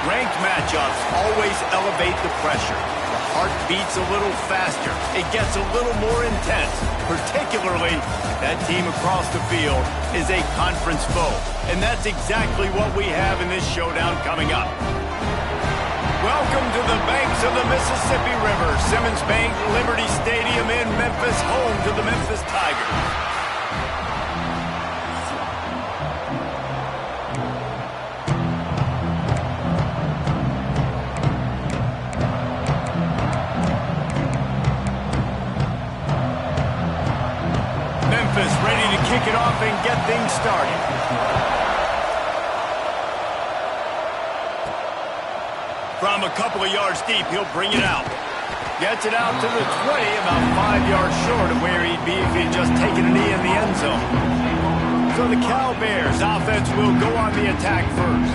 Ranked matchups always elevate the pressure. The heart beats a little faster. It gets a little more intense, particularly if that team across the field is a conference foe. And that's exactly what we have in this showdown coming up. Welcome to the banks of the Mississippi River, Simmons Bank Liberty Stadium in Memphis, home to the Memphis Tigers. Ready to kick it off and get things started. From a couple of yards deep, he'll bring it out. Gets it out to the 20, about 5 yards short of where he'd be if he'd just taken a knee in the end zone. So the Cal Bears offense will go on the attack first.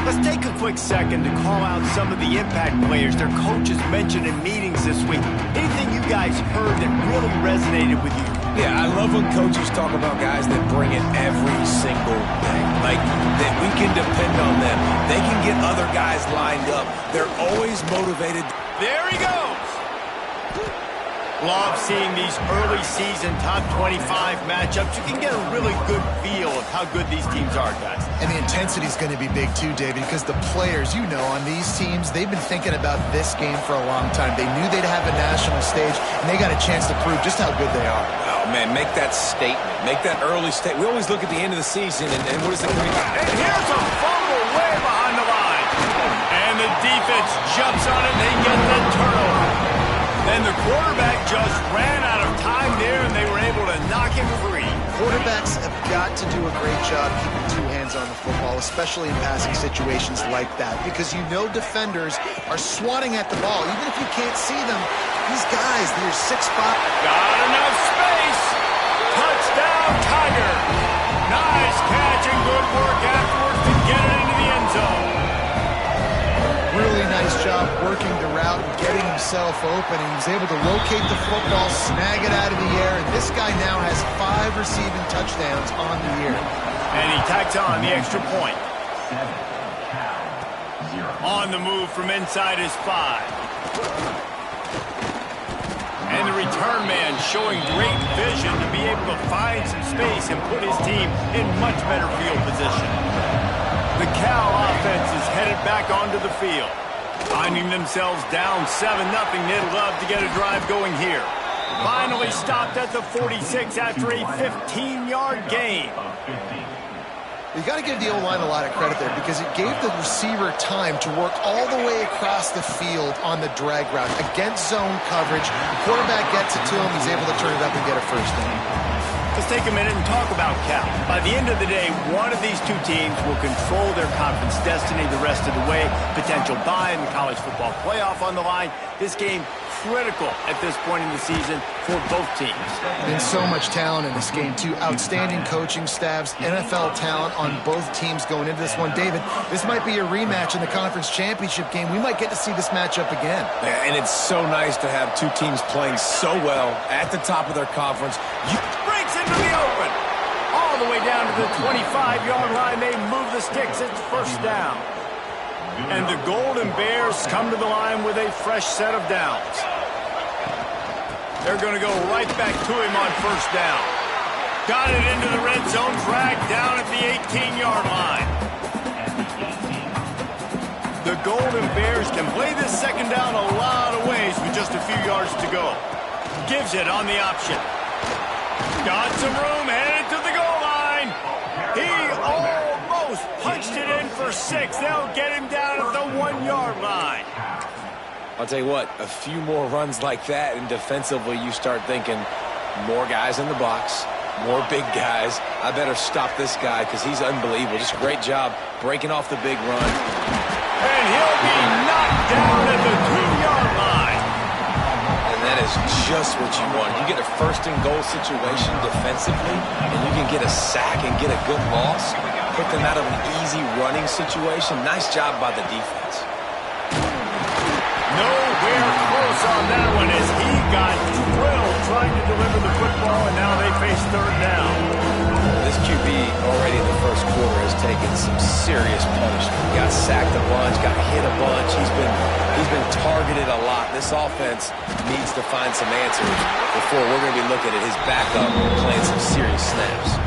Let's take a quick second to call out some of the impact players their coaches mentioned in meetings this week. Anything you guys heard that really resonated with you? Yeah, I love when coaches talk about guys that bring it every single day. Like, that we can depend on them. They can get other guys lined up. They're always motivated. There he goes! Love seeing these early season top 25 matchups. You can get a really good feel of how good these teams are, guys. And the intensity is going to be big too, David, because the players, you know, on these teams, they've been thinking about this game for a long time. They knew they'd have a national stage, and they got a chance to prove just how good they are. Oh, man, make that statement. Make that early statement. We always look at the end of the season, and what is the great... And here's a fumble way behind the line. And the defense jumps on it, and they get the turnover. Then the quarterback just ran out of time there, and they were able to knock him free. Quarterbacks have got to do a great job keeping two hands on the football, especially in passing situations like that, because you know defenders are swatting at the ball. Even if you can't see them, these guys, they're 6'5". Got enough space. Touchdown, Tiger. Nice catch and good work afterwards to get it into the end zone. Really nice job working the route and getting himself open. And he was able to locate the football, snag it out of the air, and this guy now has 5 receiving touchdowns on the year. And he tacks on the extra point. On the move from inside his 5. And the return man showing great vision to be able to find some space and put his team in much better field position. The Cal offense is headed back onto the field. Finding themselves down 7-0, they'd love to get a drive going here. Finally stopped at the 46 after a 15-yard gain. You got to give the O-line a lot of credit there because it gave the receiver time to work all the way across the field on the drag route against zone coverage. The quarterback gets it to him. He's able to turn it up and get a first down. Let's take a minute and talk about Cal. By the end of the day, one of these two teams will control their conference destiny the rest of the way. Potential bye in the college football playoff on the line. This game critical at this point in the season for both teams. And so much talent in this game, too. Outstanding coaching staffs, NFL talent on both teams going into this one. David, this might be a rematch in the conference championship game. We might get to see this matchup again. Yeah, and it's so nice to have two teams playing so well at the top of their conference. Breaks into the open. All the way down to the 25-yard line. They move the sticks. It's first down. And the Golden Bears come to the line with a fresh set of downs. They're going to go right back to him on first down. Got it into the red zone, dragged down at the 18-yard line. The Golden Bears can play this second down a lot of ways with just a few yards to go. Gives it on the option. Got some room, headed to the goal line. He almost punched it in for 6. They'll get him down at the 1-yard line. I'll tell you what, a few more runs like that, and defensively you start thinking more guys in the box, more big guys. I better stop this guy because he's unbelievable. Just a great job breaking off the big run. And he'll be knocked down at the 2-yard line. And that is just what you want. You get a first-and-goal situation defensively, and you can get a sack and get a good loss. Put them out of an easy running situation. Nice job by the defense. Nowhere close on that one as he got drilled trying to deliver the football, and now they face third down. This QB already in the first quarter has taken taken some serious punishment. Got sacked a bunch, got hit a bunch. He's been targeted a lot. This offense needs to find some answers before we're going to be looking at his backup playing some serious snaps.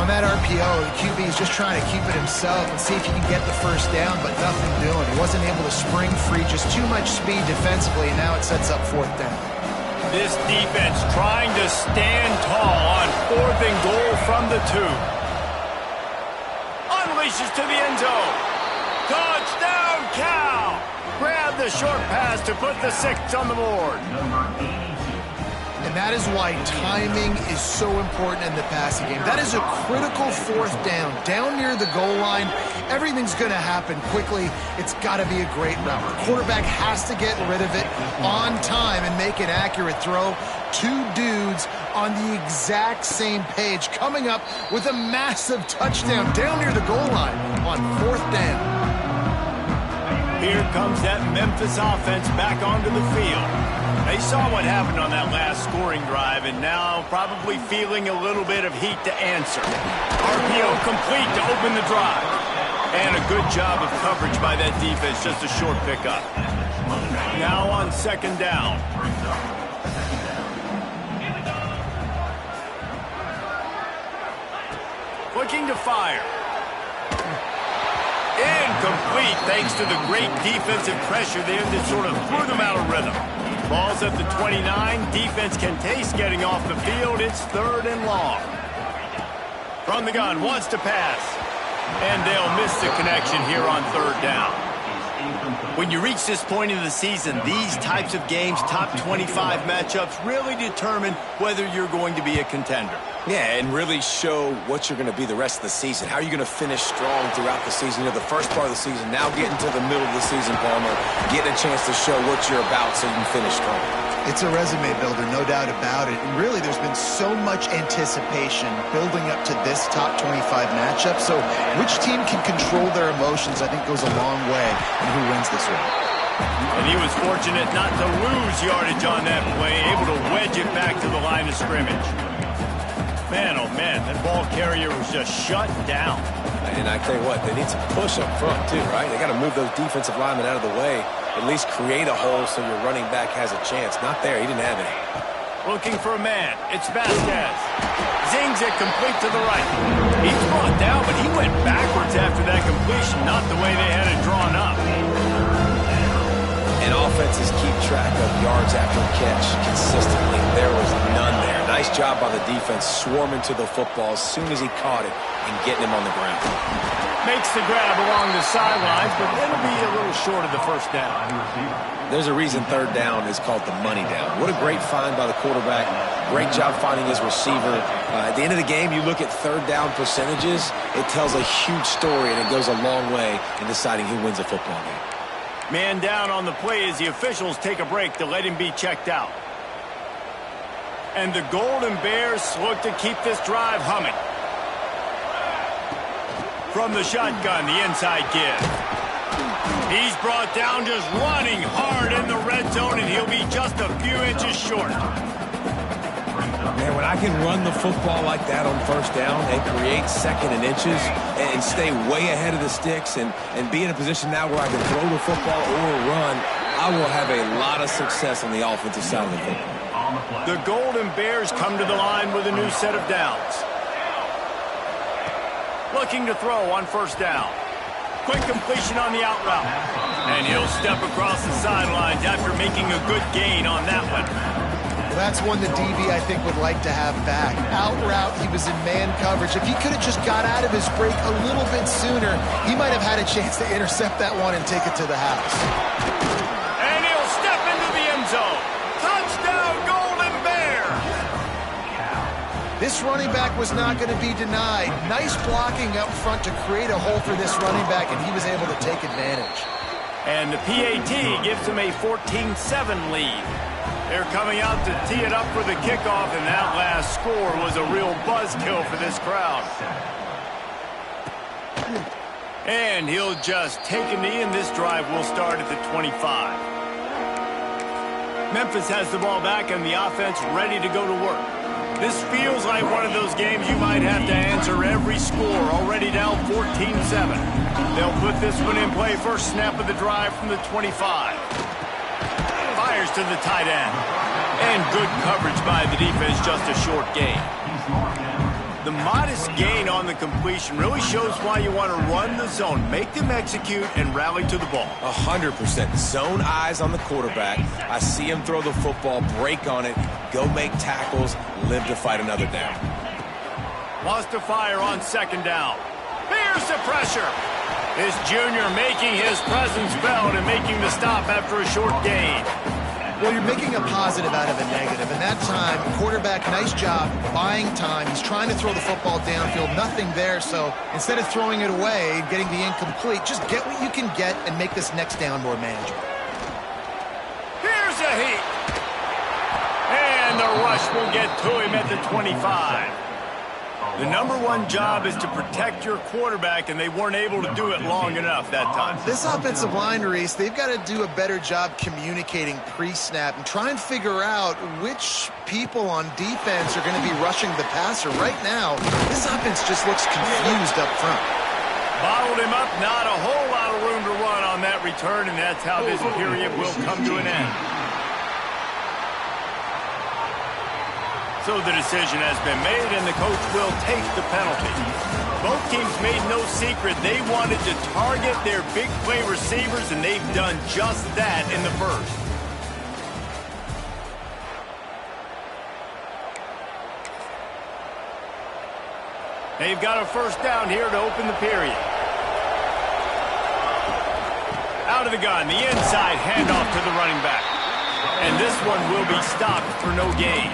On that RPO, the QB is just trying to keep it himself and see if he can get the first down, but nothing doing. He wasn't able to spring free, just too much speed defensively, and now it sets up fourth down. This defense trying to stand tall on 4th and goal from the 2. Unleashes to the end zone. Touchdown, Cal! Grab the short pass to put the 6 on the board. And that is why timing is so important in the passing game. That is a critical fourth down. Down near the goal line, everything's going to happen quickly. It's got to be a great route. The quarterback has to get rid of it on time and make an accurate throw. 2 dudes on the exact same page coming up with a massive touchdown down near the goal line on 4th down. Here comes that Memphis offense back onto the field. They saw what happened on that last scoring drive, and now probably feeling a little bit of heat to answer. RPO complete to open the drive. And a good job of coverage by that defense, just a short pickup. Now on 2nd down. Looking to fire. Incomplete, thanks to the great defensive pressure there that sort of threw them out of rhythm. Ball's at the 29. Defense can taste getting off the field. It's 3rd and long. From the gun, wants to pass. And they'll miss the connection here on 3rd down. When you reach this point in the season, these types of games, top 25 matchups, really determine whether you're going to be a contender. Yeah, and really show what you're going to be the rest of the season. How are you going to finish strong throughout the season? You know, the first part of the season, now getting to the middle of the season, Palmer, getting a chance to show what you're about so you can finish strong. It's a resume builder, no doubt about it. And really, there's been so much anticipation building up to this top 25 matchup. So which team can control their emotions, I think, goes a long way in who wins this one. And he was fortunate not to lose yardage on that play, able to wedge it back to the line of scrimmage. Man, oh man, that ball carrier was just shut down. And I tell you what, they need some push up front too, right? They got to move those defensive linemen out of the way, at least create a hole so your running back has a chance. Not there, he didn't have any. Looking for a man, it's Vasquez. Zings it complete to the right. He's brought down, but he went backwards after that completion, not the way they had it drawn up. And offenses keep track of yards after catch consistently. There was none there. Nice job by the defense swarming to the football as soon as he caught it and getting him on the ground. Makes the grab along the sidelines, but it'll be a little short of the first down. There's a reason 3rd down is called the money down. What a great find by the quarterback. Great job finding his receiver. At the end of the game, you look at 3rd down percentages. It tells a huge story, and it goes a long way in deciding who wins a football game. Man down on the play as the officials take a break to let him be checked out. And the Golden Bears look to keep this drive humming. From the shotgun, the inside kid. He's brought down just running hard in the red zone, and he'll be just a few inches short. Man, when I can run the football like that on 1st down and create 2nd and inches and stay way ahead of the sticks and be in a position now where I can throw the football or run, I will have a lot of success on the offensive side of the football. The Golden Bears come to the line with a new set of downs. Looking to throw on 1st down. Quick completion on the out route. And he'll step across the sidelines after making a good gain on that one. Well, that's one the DB, I think, would like to have back. Out route, he was in man coverage. If he could have just got out of his break a little bit sooner, he might have had a chance to intercept that one and take it to the house. And he'll step into the end zone. Touchdown, Golden Bears! This running back was not going to be denied. Nice blocking up front to create a hole for this running back, and he was able to take advantage. And the PAT gives him a 14-7 lead. They're coming out to tee it up for the kickoff, and that last score was a real buzzkill for this crowd. And he'll just take a knee, and this drive will start at the 25. Memphis has the ball back, and the offense ready to go to work. This feels like one of those games you might have to answer every score. Already down 14-7. They'll put this one in play. First snap of the drive from the 25. Fires to the tight end. And good coverage by the defense, just a short gain. The modest gain on the completion really shows why you want to run the zone. Make them execute and rally to the ball. 100%. Zone eyes on the quarterback. I see him throw the football, break on it, go make tackles, live to fight another down. Wants to fire on second down. Here's the pressure. This junior making his presence felt and making the stop after a short gain. Well, you're making a positive out of a negative. And that time, quarterback, nice job buying time. He's trying to throw the football downfield. Nothing there. So instead of throwing it away and getting the incomplete, just get what you can get and make this next down more manageable. Here's a heat. And the rush will get to him at the 25. The #1 job is to protect your quarterback, and they weren't able to do it long enough that time. This offensive line, Reese, they've got to do a better job communicating pre-snap and try and figure out which people on defense are going to be rushing the passer. Right now, this offense just looks confused up front. Bottled him up, not a whole lot of room to run on that return, and that's how this period will come to an end. So the decision has been made, and the coach will take the penalty. Both teams made no secret they wanted to target their big play receivers, and they've done just that in the first. They've got a first down here to open the period. Out of the gun, the inside handoff to the running back. And this one will be stopped for no gain.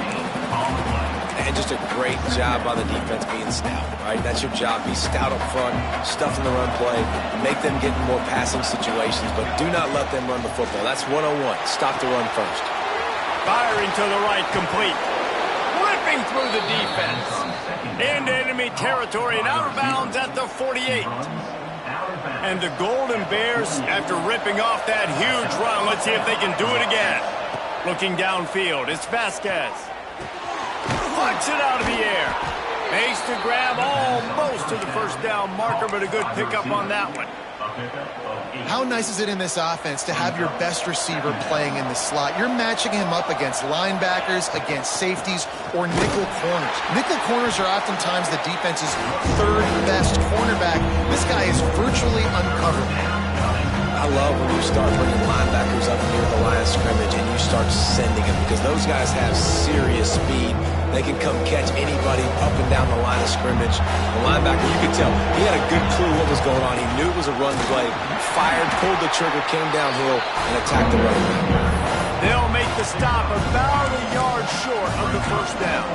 And just a great job by the defense being stout, right? That's your job. Be stout up front, stuff in the run play, make them get in more passing situations, but do not let them run the football. That's 101. Stop the run first. Firing to the right, complete. Ripping through the defense. Into enemy territory and out of bounds at the 48. And the Golden Bears, after ripping off that huge run, let's see if they can do it again. Looking downfield, it's Vasquez. Flicks it out of the air. Makes the grab almost to the first down marker, but a good pickup on that one. How nice is it in this offense to have your best receiver playing in the slot? You're matching him up against linebackers, against safeties, or nickel corners. Nickel corners are oftentimes the defense's third best cornerback. This guy is virtually uncovered. I love when you start bringing linebackers up near the line of scrimmage and you start sending them, because those guys have serious speed. They can come catch anybody up and down the line of scrimmage. The linebacker, you could tell, he had a good clue what was going on. He knew it was a run play, fired, pulled the trigger, came downhill, and attacked the running back. They'll make the stop about a yard short of the first down.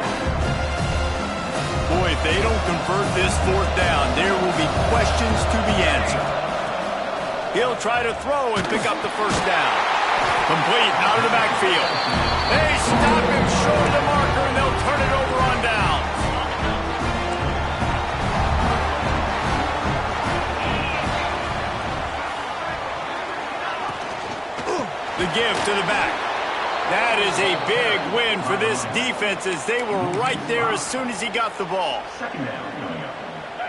Boy, if they don't convert this fourth down, there will be questions to be answered. He'll try to throw and pick up the first down. Complete out of the backfield. They stop him short of the marker, and they'll turn it over on down. The give to the back. That is a big win for this defense, as they were right there as soon as he got the ball.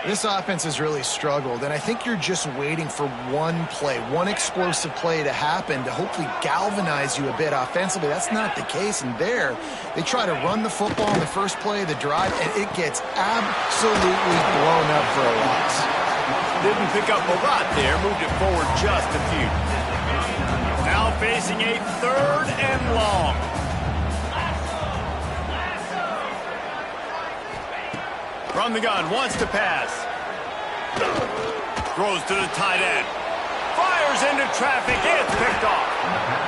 This offense has really struggled, and I think you're just waiting for one play, one explosive play to happen to hopefully galvanize you a bit offensively. That's not the case, and there, they try to run the football in the first play of the drive, and it gets absolutely blown up for a loss. Didn't pick up a lot there, moved it forward just a few. Now facing a third and long. From the gun, wants to pass. Throws to the tight end. Fires into traffic, it's picked off.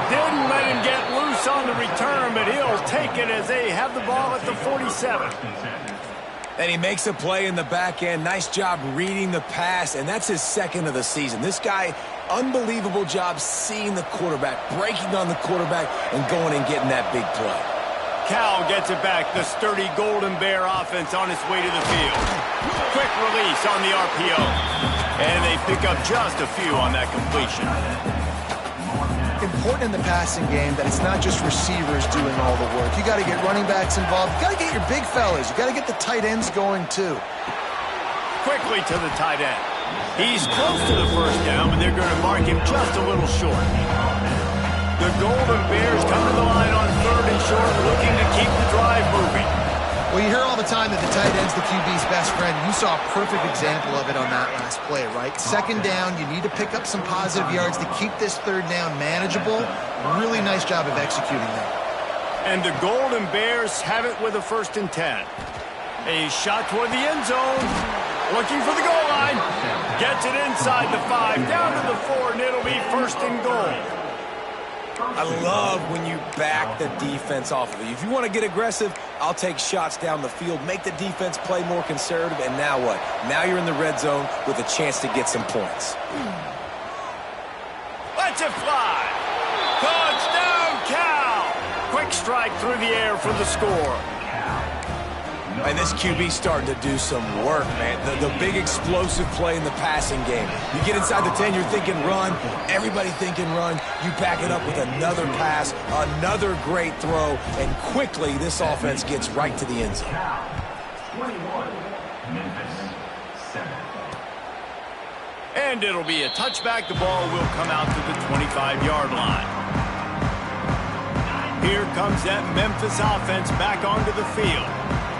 Didn't let him get loose on the return, but he'll take it as they have the ball at the 47. And he makes a play in the back end. Nice job reading the pass, and that's his second of the season. This guy, unbelievable job seeing the quarterback, breaking on the quarterback, and going and getting that big play. Cal gets it back. The sturdy Golden Bear offense on its way to the field. Quick release on the RPO. And they pick up just a few on that completion. important in the passing game that it's not just receivers doing all the work. You got to get running backs involved. You got to get your big fellas. You got to get the tight ends going too. Quickly to the tight end. He's close to the first down, but they're going to mark him just a little short. The Golden Bears come to the line on 3rd and short, looking to keep the drive moving. Well, you hear all the time that the tight end's the QB's best friend. You saw a perfect example of it on that last play, right? 2nd down, you need to pick up some positive yards to keep this 3rd down manageable. Really nice job of executing that. And the Golden Bears have it with a 1st and 10. A shot toward the end zone. Looking for the goal line. Gets it inside the 5, down to the 4, and it'll be 1st and goal. I love when you back the defense off of you. If you want to get aggressive, I'll take shots down the field, make the defense play more conservative, and now what? Now you're in the red zone with a chance to get some points. Let's it fly. Touchdown, Cal. Quick strike through the air for the score. And this QB's starting to do some work, man. The big explosive play in the passing game. You get inside the 10, you're thinking run. Everybody thinking run. You back it up with another pass, another great throw, and quickly this offense gets right to the end zone. 21, Memphis 7. And it'll be a touchback. The ball will come out to the 25-yard line. Here comes that Memphis offense back onto the field.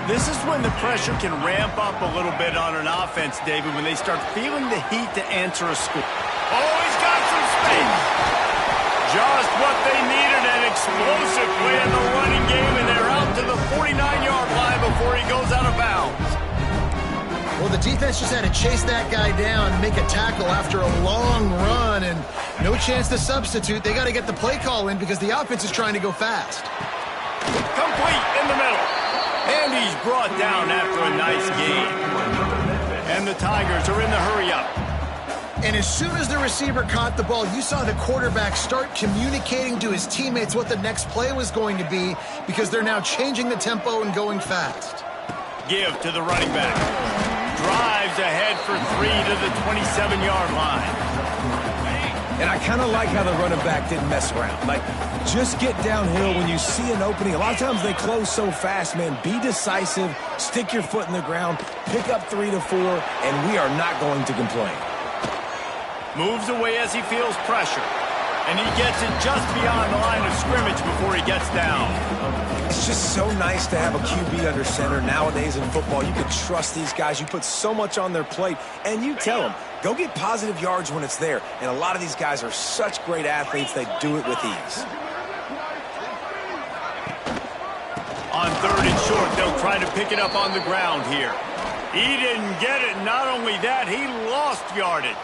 This is when the pressure can ramp up a little bit on an offense, David, when they start feeling the heat to answer a score. Oh, he's got some space. Just what they needed, an explosive play in the running game, and they're out to the 49-yard line before he goes out of bounds. Well, the defense just had to chase that guy down and make a tackle after a long run, and no chance to substitute. They got to get the play call in because the offense is trying to go fast. Complete in the middle. And he's brought down after a nice gain. And the Tigers are in the hurry-up. And as soon as the receiver caught the ball, you saw the quarterback start communicating to his teammates what the next play was going to be because they're now changing the tempo and going fast. Give to the running back. Drives ahead for 3 to the 27-yard line. And I kind of like how the running back didn't mess around. Like, just get downhill when you see an opening. A lot of times they close so fast, man. Be decisive, stick your foot in the ground, pick up 3 to 4, and we are not going to complain. Moves away as he feels pressure. And he gets it just beyond the line of scrimmage before he gets down. It's just so nice to have a QB under center. Nowadays in football, you can trust these guys. You put so much on their plate, and you tell them, go get positive yards when it's there. And a lot of these guys are such great athletes, they do it with ease. On 3rd and short, they'll try to pick it up on the ground here. He didn't get it. Not only that, he lost yardage.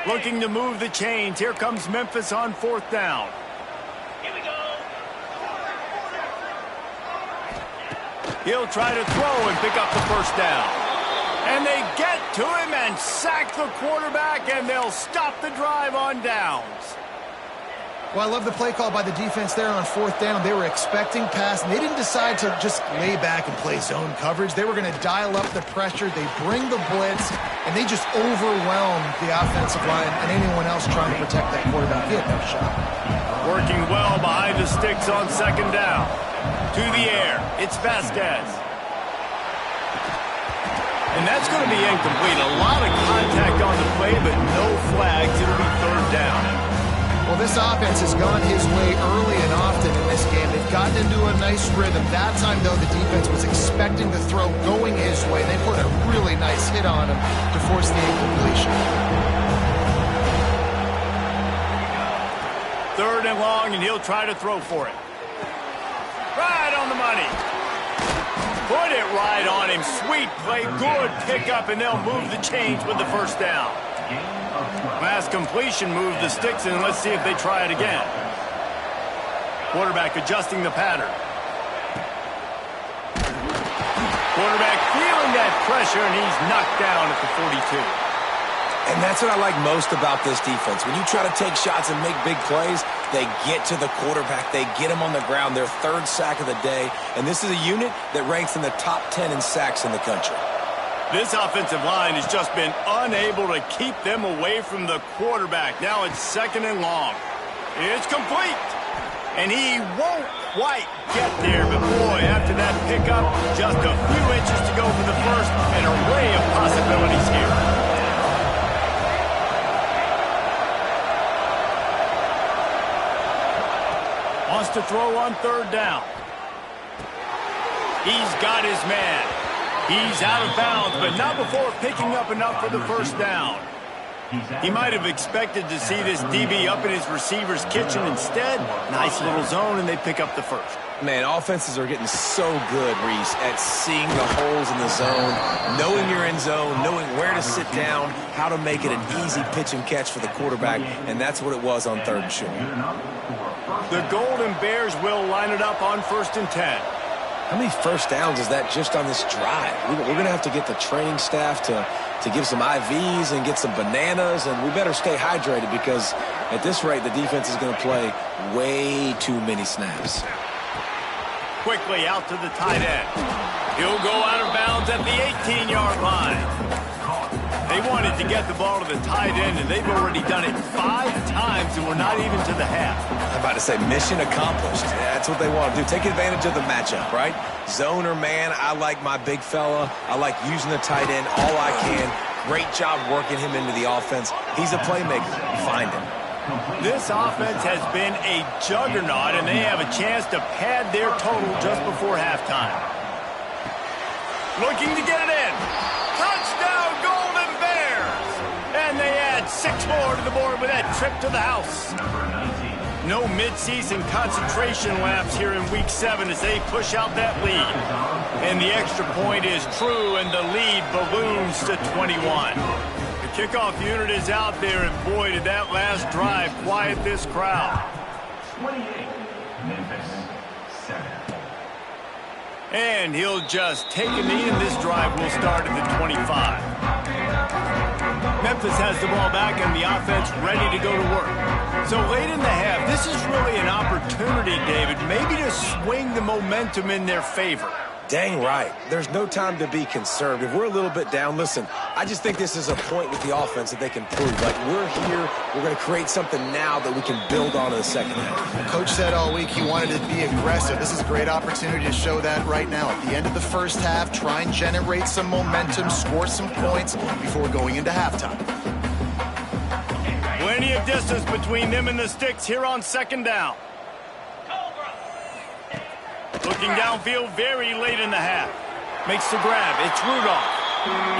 Looking to move the chains. Here comes Memphis on 4th down. Here we go. He'll try to throw and pick up the 1st down. And they get to him and sack the quarterback, and they'll stop the drive on downs. Well, I love the play call by the defense there on 4th down. They were expecting pass, and they didn't decide to just lay back and play zone coverage. They were going to dial up the pressure. They bring the blitz, and they just overwhelm the offensive line and anyone else trying to protect that quarterback. He had no shot. Working well behind the sticks on 2nd down. To the air. It's Vasquez. And that's going to be incomplete. A lot of contact on the play, but no flags. It'll be 3rd down. Well, this offense has gone his way early and often in this game. They've gotten into a nice rhythm. That time, though, the defense was expecting the throw going his way. They put a really nice hit on him to force the incompletion. 3rd and long, and he'll try to throw for it. Right on the money. Put it right on him. Sweet play. Good pickup, and they'll move the chains with the 1st down. Last completion moved the sticks, and let's see if they try it again. Quarterback adjusting the pattern. Quarterback feeling that pressure, and he's knocked down at the 42. And that's what I like most about this defense. When you try to take shots and make big plays, they get to the quarterback. They get him on the ground. Their 3rd sack of the day. And this is a unit that ranks in the top 10 in sacks in the country. This offensive line has just been unable to keep them away from the quarterback. Now it's 2nd and long. It's complete. And he won't quite get there. But, boy, after that pickup, just a few inches to go for the first. An array of possibilities here. Wants to throw on 3rd down. He's got his man. He's out of bounds, but not before picking up enough for the 1st down. He might have expected to see this DB up in his receiver's kitchen. Instead, nice little zone, and they pick up the 1st. Man, offenses are getting so good, Reese, at seeing the holes in the zone, knowing you're in zone, knowing where to sit down, how to make it an easy pitch and catch for the quarterback, and that's what it was on 3rd and short. The Golden Bears will line it up on 1st and 10. How many 1st downs is that just on this drive? We're going to have to get the training staff to give some IVs and get some bananas, and we better stay hydrated because at this rate, the defense is going to play way too many snaps. Quickly out to the tight end. He'll go out of bounds at the 18-yard line. They wanted to get the ball to the tight end, and they've already done it 5 times, and we're not even to the half. I'm about to say mission accomplished. That's what they want to do. Take advantage of the matchup, right? Zone or man, I like my big fella. I like using the tight end all I can. Great job working him into the offense. He's a playmaker. Find him. This offense has been a juggernaut, and they have a chance to pad their total just before halftime. Looking to get it in. Touchdown, Golden Bears! And they add 6 more to the board with that trip to the house. No midseason concentration laps here in Week 7 as they push out that lead. And the extra point is true, and the lead balloons to 21. The kickoff unit is out there, and boy, did that last drive quiet this crowd. 28, Memphis 7. And he'll just take a knee, and this drive will start at the 25. Memphis has the ball back, and the offense ready to go to work. So late in the half, this is really an opportunity, David, maybe to swing the momentum in their favor. Dang right. There's no time to be conservative. We're a little bit down. Listen, I just think this is a point with the offense that they can prove. Like, we're here. We're going to create something now that we can build on in the second half. Coach said all week he wanted to be aggressive. This is a great opportunity to show that right now. At the end of the first half, try and generate some momentum, score some points before going into halftime. Plenty of distance between them and the sticks here on 2nd down. Looking downfield very late in the half. Makes the grab. It's Rudolph.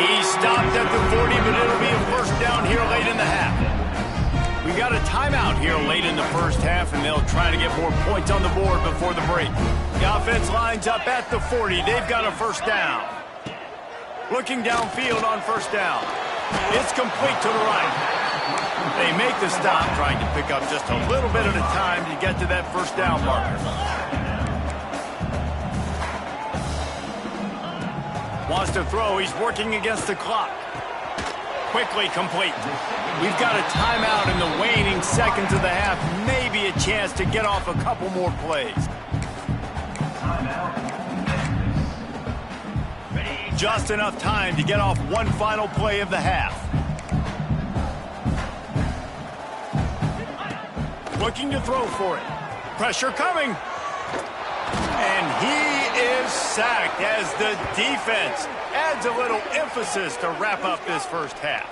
He stopped at the 40, but it'll be a 1st down here late in the half. We got a timeout here late in the first half, and they'll try to get more points on the board before the break. The offense lines up at the 40. They've got a 1st down. Looking downfield on 1st down. It's complete to the right. They make the stop, trying to pick up just a little bit at a time to get to that 1st down marker. Wants to throw. He's working against the clock. Quickly complete. We've got a timeout in the waning seconds of the half. Maybe a chance to get off a couple more plays. Just enough time to get off one final play of the half. Looking to throw for it. Pressure coming. And he is sacked as the defense adds a little emphasis to wrap up this first half.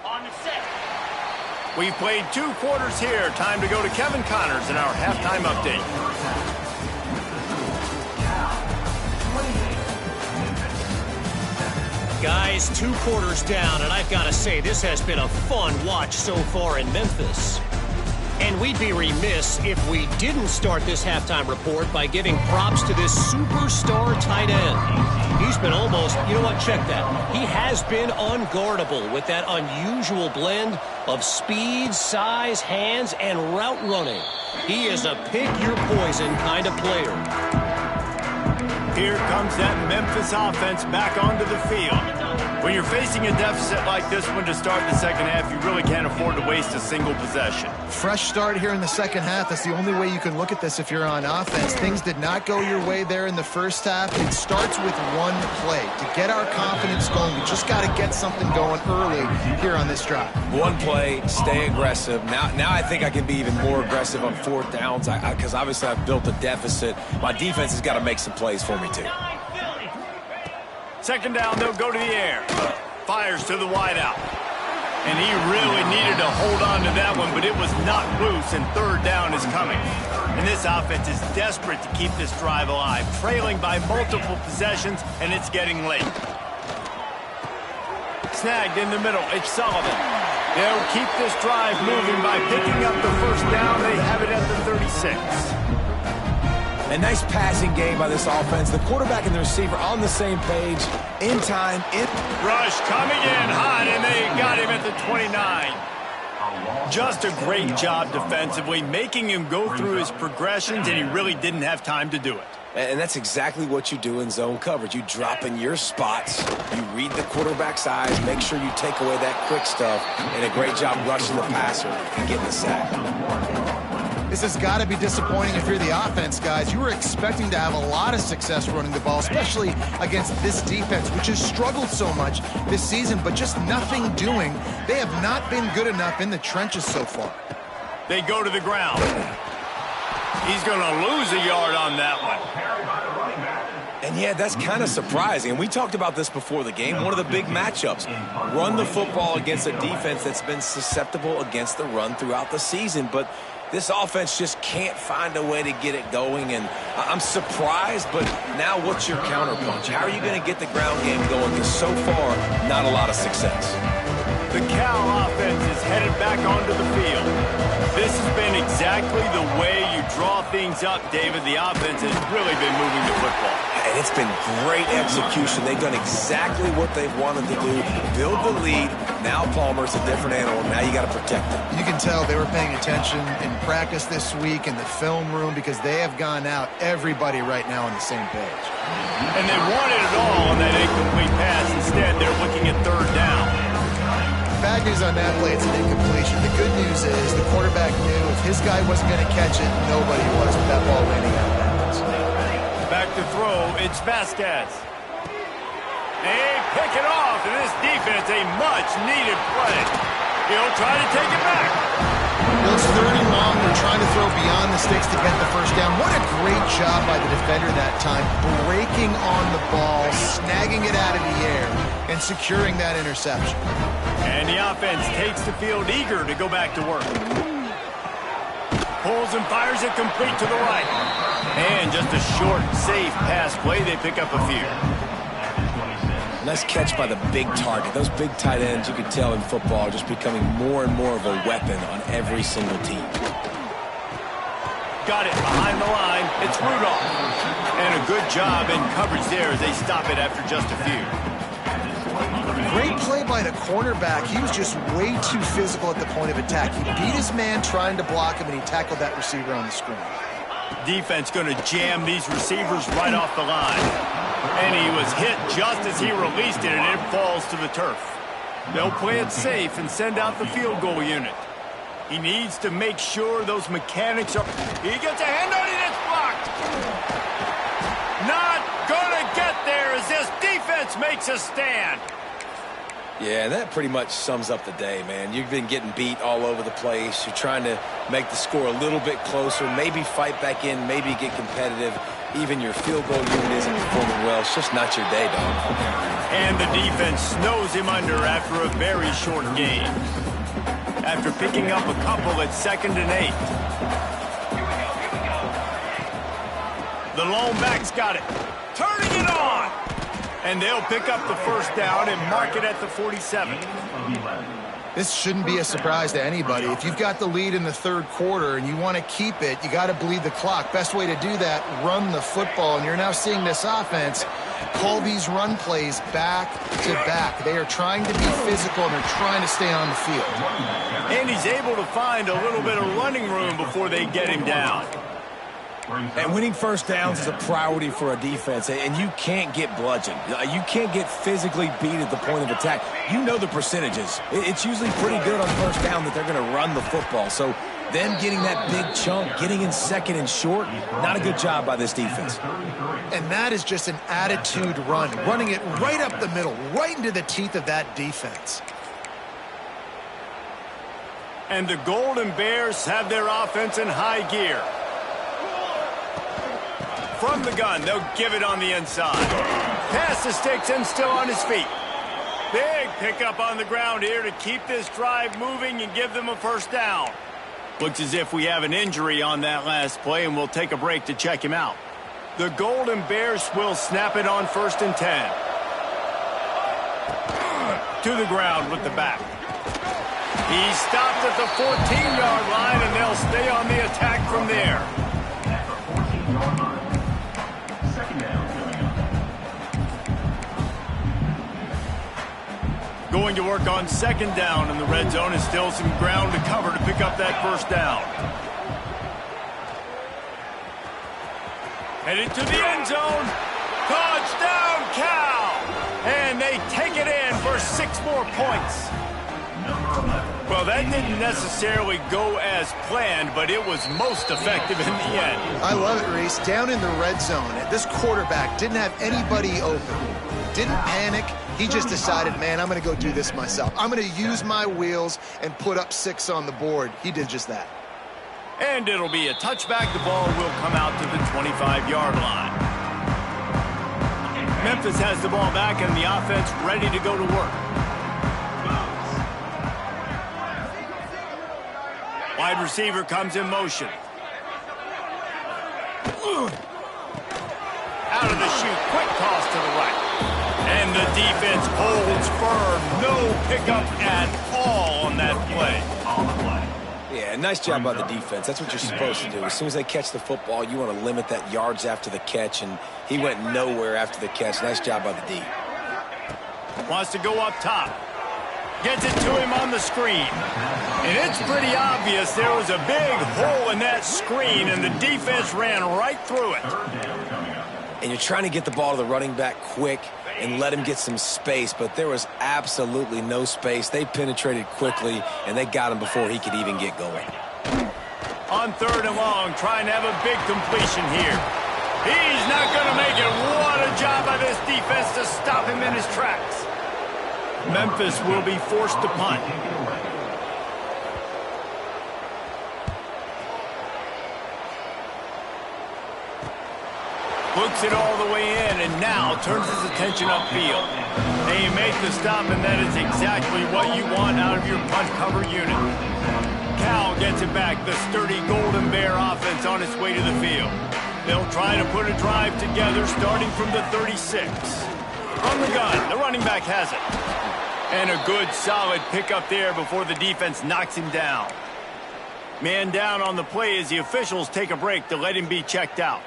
On the set. We've played 2 quarters here. Time to go to Kevin Connors in our halftime update. Guys, 2 quarters down, and I've got to say, this has been a fun watch so far in Memphis. And we'd be remiss if we didn't start this halftime report by giving props to this superstar tight end. He's been almost, you know what, check that. He has been unguardable with that unusual blend of speed, size, hands, and route running. He is a pick-your-poison kind of player. Here comes that Memphis offense back onto the field. When you're facing a deficit like this one to start the second half, you really can't afford to waste a single possession. Fresh start here in the second half. That's the only way you can look at this if you're on offense. Things did not go your way there in the first half. It starts with one play. To get our confidence going, we just got to get something going early here on this drive. One play, stay aggressive. Now I think I can be even more aggressive on fourth downs because obviously I've built a deficit. My defense has got to make some plays for me too. Second down, they'll go to the air. Fires to the wideout. And he really needed to hold on to that one, but it was knocked loose, and third down is coming. And this offense is desperate to keep this drive alive, trailing by multiple possessions, and it's getting late. Snagged in the middle, it's Sullivan. They'll keep this drive moving by picking up the first down. They have it at the 36. A nice passing game by this offense. The quarterback and the receiver on the same page. In time. Rush coming in hot, and they got him at the 29. Just a great job defensively, making him go through his progressions, and he really didn't have time to do it. And that's exactly what you do in zone coverage. You drop in your spots, you read the quarterback's eyes, make sure you take away that quick stuff, and a great job rushing the passer and getting the sack. This has got to be disappointing if you're the offense, guys. You were expecting to have a lot of success running the ball, especially against this defense, which has struggled so much this season, but just nothing doing. They have not been good enough in the trenches so far. They go to the ground. He's going to lose a yard on that one. And yeah, that's kind of surprising. And we talked about this before the game. One of the big matchups. Run the football against a defense that's been susceptible against the run throughout the season. But this offense just can't find a way to get it going, and I'm surprised, but now what's your counterpunch? How are you going to get the ground game going? Because so far, not a lot of success. The Cal offense is headed back onto the field. This has been exactly the way you draw things up, David. The offense has really been moving the football. And it's been great execution. They've done exactly what they've wanted to do. Build the lead. Now Palmer's a different animal. Now you got to protect him. You can tell they were paying attention in practice this week in the film room because they have gone out, everybody right now on the same page. And they wanted it all on that incomplete pass. Instead, they're looking at third down. Bad news on that play, it's an incompletion. The good news is the quarterback knew if his guy wasn't going to catch it, nobody was with that ball landing out of bounds. Back to throw, it's Vasquez. They pick it off, and this defense, a much-needed play. He'll try to take it back. It's third and long. They're trying to throw beyond the sticks to get the first down. What a great job by the defender that time, breaking on the ball, snagging it out of the air, and securing that interception. And the offense takes the field eager to go back to work. Pulls and fires it complete to the right. And just a short, safe pass play. They pick up a few. Nice catch by the big target. Those big tight ends, you can tell in football, are just becoming more and more of a weapon on every single team. Got it behind the line. It's Rudolph. And a good job in coverage there as they stop it after just a few. Great play by the cornerback. He was just way too physical at the point of attack. He beat his man trying to block him, and he tackled that receiver on the screen. Defense going to jam these receivers right off the line. And he was hit just as he released it, and it falls to the turf. They'll play it safe and send out the field goal unit. He needs to make sure those mechanics are... He gets a hand on it, it's blocked! Not gonna get there as this defense makes a stand. Yeah, that pretty much sums up the day, man. You've been getting beat all over the place. You're trying to make the score a little bit closer, maybe fight back in, maybe get competitive. Even your field goal unit isn't performing well. It's just not your day, dog. And the defense snows him under after a very short game. After picking up a couple at 2nd and 8. The lone back's got it. Turning it on! And they'll pick up the first down and mark it at the 47. This shouldn't be a surprise to anybody. If you've got the lead in the third quarter and you want to keep it, you got to bleed the clock. Best way to do that, run the football. And you're now seeing this offense call these run plays back to back. They are trying to be physical and they're trying to stay on the field. And he's able to find a little bit of running room before they get him down. And winning first downs is a priority for a defense, and you can't get bludgeoned. You can't get physically beat at the point of attack. You know the percentages. It's usually pretty good on first down that they're going to run the football. So them getting that big chunk, getting in second and short, not a good job by this defense. And that is just an attitude run, running it right up the middle, right into the teeth of that defense. And the Golden Bears have their offense in high gear. From the gun, they'll give it on the inside. Pass the sticks and still on his feet. Big pickup on the ground here to keep this drive moving and give them a first down. Looks as if we have an injury on that last play, and we'll take a break to check him out. The Golden Bears will snap it on 1st and 10. To the ground with the back. He stopped at the 14-yard line, and they'll stay on the attack from there. Going to work on 2nd down in the red zone, and still some ground to cover to pick up that first down. Headed to the end zone. Touchdown, Cal! And they take it in for 6 more points. Well, that didn't necessarily go as planned, but it was most effective in the end. I love it, Reese. Down in the red zone, this quarterback didn't have anybody open. Didn't panic. He just decided, man, I'm going to go do this myself. I'm going to use my wheels and put up 6 on the board. He did just that. And it'll be a touchback. The ball will come out to the 25-yard line. Memphis has the ball back and the offense ready to go to work. Wide receiver comes in motion. Out of the chute, quick toss to the right. And the defense holds firm. No pickup at all on that play. Yeah, nice job by the defense. That's what you're supposed to do. As soon as they catch the football, you want to limit that yards after the catch, and he went nowhere after the catch. Nice job by the D. Wants to go up top. Gets it to him on the screen. And it's pretty obvious there was a big hole in that screen, and the defense ran right through it. And you're trying to get the ball to the running back quick and let him get some space, but there was absolutely no space. They penetrated quickly, and they got him before he could even get going. On 3rd and long, trying to have a big completion here. He's not going to make it. What a job by this defense to stop him in his tracks. Memphis will be forced to punt. Looks it all the way in, and now turns his attention upfield. They make the stop, and that is exactly what you want out of your punt cover unit. Cal gets it back, the sturdy Golden Bear offense on its way to the field. They'll try to put a drive together starting from the 36. From the gun, the running back has it. And a good, solid pickup there before the defense knocks him down. Man down on the play as the officials take a break to let him be checked out.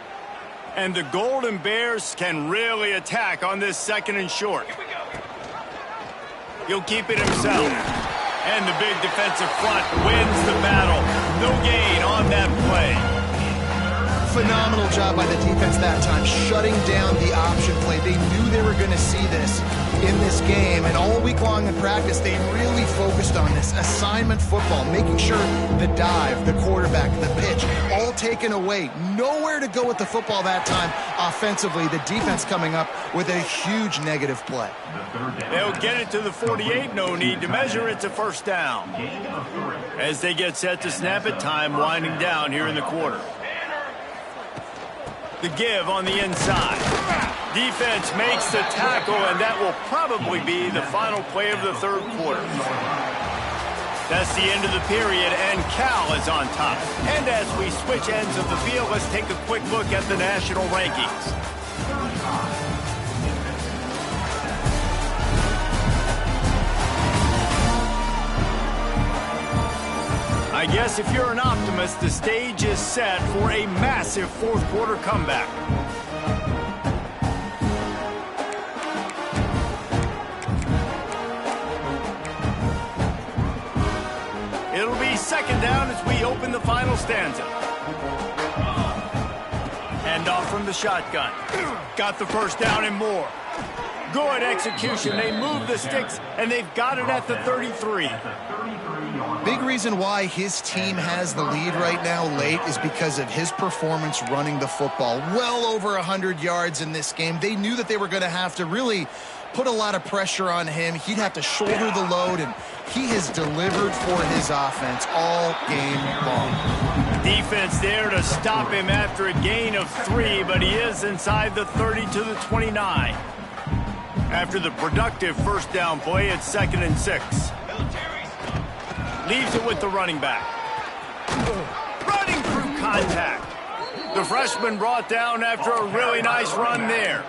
And the Golden Bears can really attack on this 2nd and short. He'll keep it himself. And the big defensive front wins the battle. No gain on that play. Phenomenal job by the defense that time, shutting down the option play. They knew they were going to see this in this game, and all week long in practice, they really focused on this assignment football, making sure the dive, the quarterback, the pitch, all taken away. Nowhere to go with the football that time offensively. The defense coming up with a huge negative play. They'll get it to the 48. No need to measure. It's a first down. As they get set to snap it, time winding down here in the quarter. The give on the inside. Defense makes the tackle, and that will probably be the final play of the 3rd quarter. That's the end of the period, and Cal is on top. And as we switch ends of the field, let's take a quick look at the national rankings. I guess if you're an optimist, the stage is set for a massive 4th quarter comeback. It'll be 2nd down as we open the final stanza. from the shotgun. Got the first down and more. Good execution. They move the sticks, and they've got it at the 33. Big reason why his team has the lead right now late is because of his performance running the football. Well over 100 yards in this game. They knew that they were going to have to really put a lot of pressure on him. He'd have to shoulder the load, and he has delivered for his offense all game long. Defense there to stop him after a gain of 3, but he is inside the 30 to the 29. After the productive first down play, it's 2nd and 6. Leaves it with the running back. Running through contact. The freshman brought down after a really nice run there.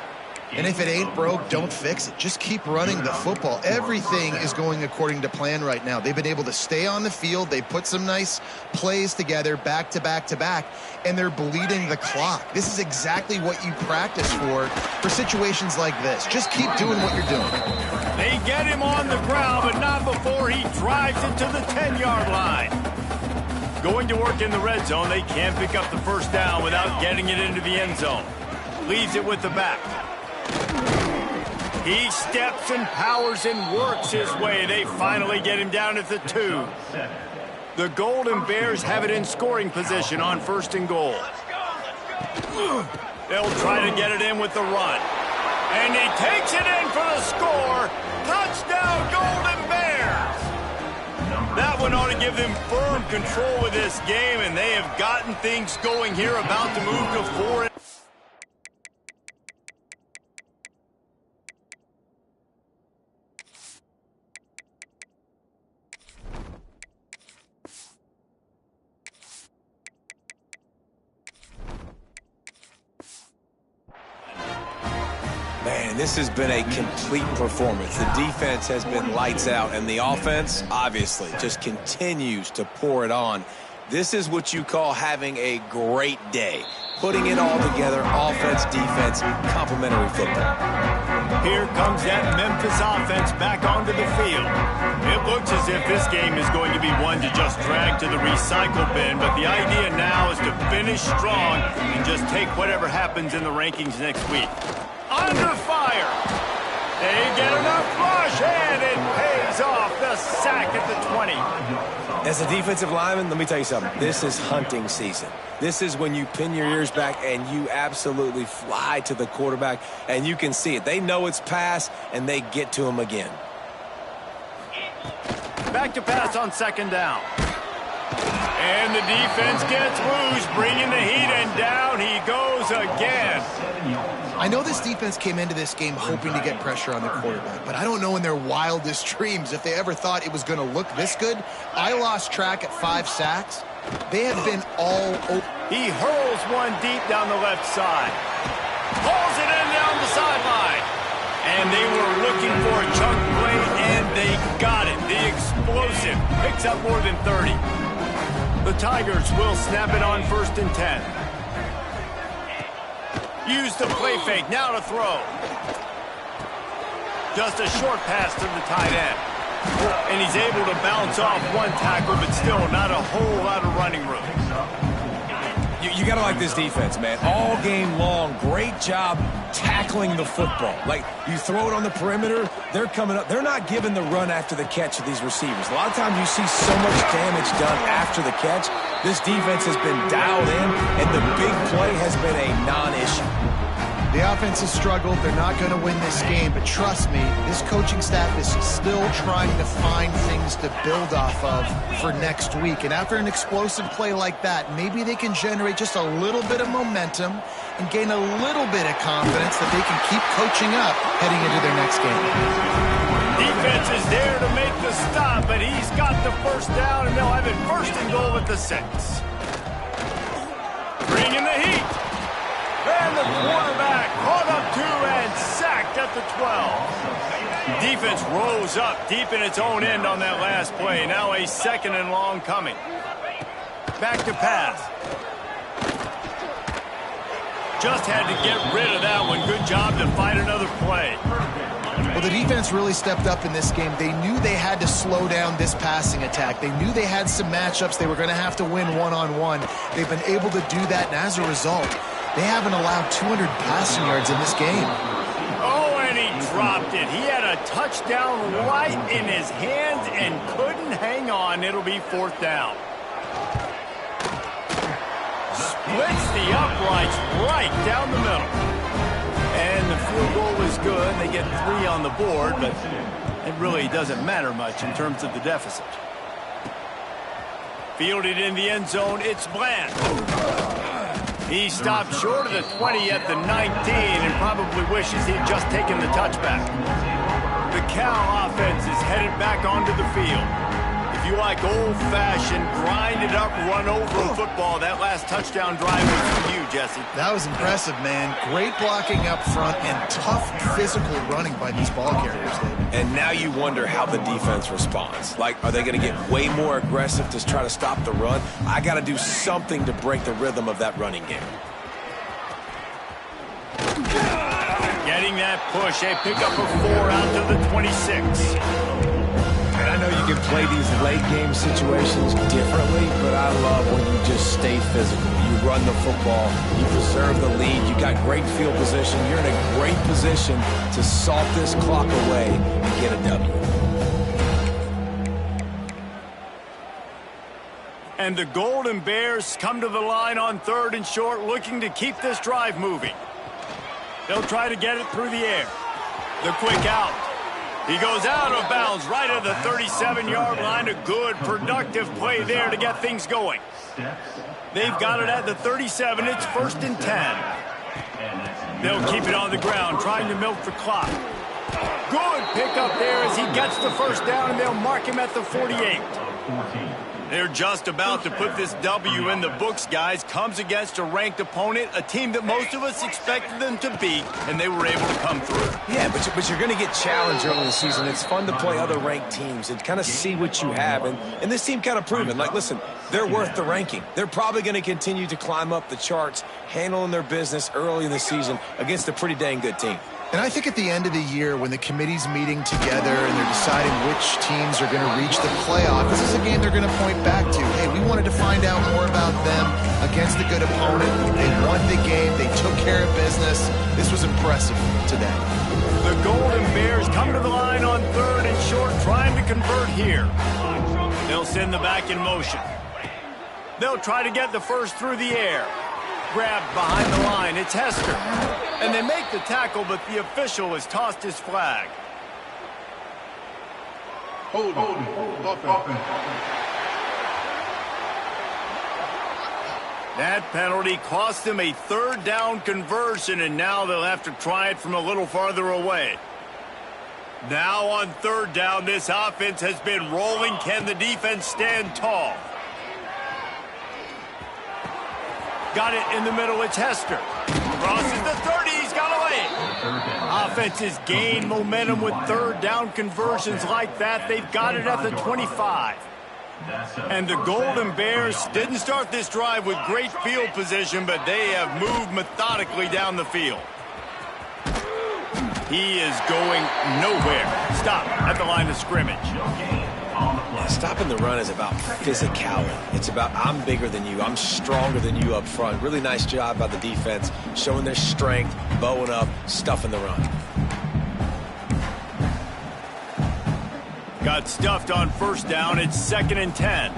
And if it ain't broke, don't fix it. Just keep running the football. Everything is going according to plan right now. They've been able to stay on the field. They put some nice plays together back to back to back, and they're bleeding the clock. This is exactly what you practice for situations like this. Just keep doing what you're doing. They get him on the ground, but not before he drives it to the 10-yard line. Going to work in the red zone, they can't pick up the first down without getting it into the end zone. Leaves it with the back. He steps and powers and works his way. They finally get him down at the 2. The Golden Bears have it in scoring position on 1st and goal. They'll try to get it in with the run. And he takes it in for the score. Touchdown, Golden Bears! That one ought to give them firm control of this game, and they have gotten things going here, about to move to 4. Man, this has been a complete performance. The defense has been lights out, and the offense, obviously, just continues to pour it on. This is what you call having a great day. Putting it all together, offense, defense, complementary football. Here comes that Memphis offense back onto the field. It looks as if this game is going to be one to just drag to the recycle bin, but the idea now is to finish strong and just take whatever happens in the rankings next week. Under fire. They get enough rush, and it pays off. The sack at the 20. As a defensive lineman, let me tell you something. This is hunting season. This is when you pin your ears back and you absolutely fly to the quarterback, and you can see it. They know it's pass, and they get to him again. Back to pass on 2nd down. And the defense gets loose, bringing the heat, and down he goes again. I know this defense came into this game hoping to get pressure on the quarterback, but I don't know in their wildest dreams if they ever thought it was going to look this good. I lost track at 5 sacks. They have been all over. He hurls one deep down the left side. Pulls it in down the sideline. And they were looking for a chunk play, and they got it. The explosive picks up more than 30. The Tigers will snap it on 1st and 10. Use the play fake, now to throw. Just a short pass to the tight end. And he's able to bounce off one tackle, but still not a whole lot of running room. You got to like this defense, man. All game long, great job tackling the football. Like, you throw it on the perimeter, they're coming up. They're not giving the run after the catch to these receivers. A lot of times you see so much damage done after the catch. This defense has been dialed in, and the big play has been a non-issue. The offense has struggled. They're not going to win this game, but trust me, this coaching staff is still trying to find things to build off of for next week. And after an explosive play like that, maybe they can generate just a little bit of momentum and gain a little bit of confidence that they can keep coaching up heading into their next game. Defense is there to make the stop, but he's got the first down, and they'll have it 1st and goal at the 6. Bring in the heat. And the quarterback caught up 2 and sacked at the 12. Defense rose up deep in its own end on that last play. Now a 2nd and long coming. Back to pass. Just had to get rid of that one. Good job to find another play. Well, the defense really stepped up in this game. They knew they had to slow down this passing attack. They knew they had some matchups they were going to have to win one-on-one. They've been able to do that, and as a result, They haven't allowed 200 passing yards in this game. Oh, and he dropped it. He had a touchdown right in his hands and couldn't hang on. It'll be 4th down. Splits the uprights right down the middle. And the field goal is good. They get 3 on the board, but it really doesn't matter much in terms of the deficit. Fielded in the end zone, it's Bland. He stopped short of the 20 at the 19 and probably wishes he'd just taken the touchback. The Cal offense is headed back onto the field. If you like old-fashioned, grind-it-up, run-over football, that last touchdown drive was for you, Jesse. That was impressive, man. Great blocking up front and tough physical running by these ball carriers, David. And now you wonder how the defense responds. Like, are they going to get way more aggressive to try to stop the run? I got to do something to break the rhythm of that running game. Getting that push, a pickup of 4 out to the 26. And I know you can play these late game situations differently, but I love when you just stay physical. You run the football, you preserve the lead, you got great field position, you're in a great position to salt this clock away and get a W. And the Golden Bears come to the line on 3rd and short, looking to keep this drive moving. They'll try to get it through the air. The quick out. He goes out of bounds right at the 37-yard line. A good, productive play there to get things going. They've got it at the 37. It's 1st and 10. They'll keep it on the ground, trying to milk the clock. Good pickup there as he gets the 1st down, and they'll mark him at the 48. They're just about to put this W in the books, guys. Comes against a ranked opponent, a team that most of us expected them to beat, and they were able to come through. Yeah, but you're going to get challenged early in the season. It's fun to play other ranked teams and kind of see what you have. And this team kind of proven, like, listen, they're worth the ranking. They're probably going to continue to climb up the charts, handling their business early in the season against a pretty dang good team. And I think at the end of the year, when the committee's meeting together and they're deciding which teams are going to reach the playoff, this is a game they're going to point back to. Hey, we wanted to find out more about them against a good opponent. They won the game. They took care of business. This was impressive today. The Golden Bears come to the line on 3rd and short, trying to convert here. They'll send the back in motion. They'll try to get the 1st through the air. Grabbed behind the line, it's Hester. And they make the tackle, but the official has tossed his flag. Hold on. That penalty cost them a 3rd down conversion, and now they'll have to try it from a little farther away. Now on 3rd down, this offense has been rolling. Can the defense stand tall? Got it in the middle, it's Hester. Crosses the 30, he's got away. Offenses gain momentum with 3rd down conversions like that. They've got it at the 25. And the Golden Bears didn't start this drive with great field position, but they have moved methodically down the field. He is going nowhere. Stop at the line of scrimmage. Yeah, stopping the run is about physicality. It's about I'm bigger than you. I'm stronger than you up front. Really nice job by the defense, showing their strength, bowing up, stuffing the run. Got stuffed on 1st down. It's 2nd and 10.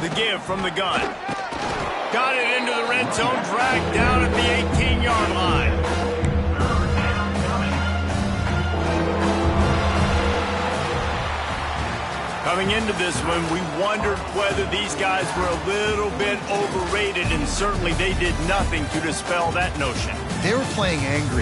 The give from the gun. Got it into the red zone, dragged down at the 18-yard line. Coming into this one, we wondered whether these guys were a little bit overrated, and certainly they did nothing to dispel that notion. They were playing angry.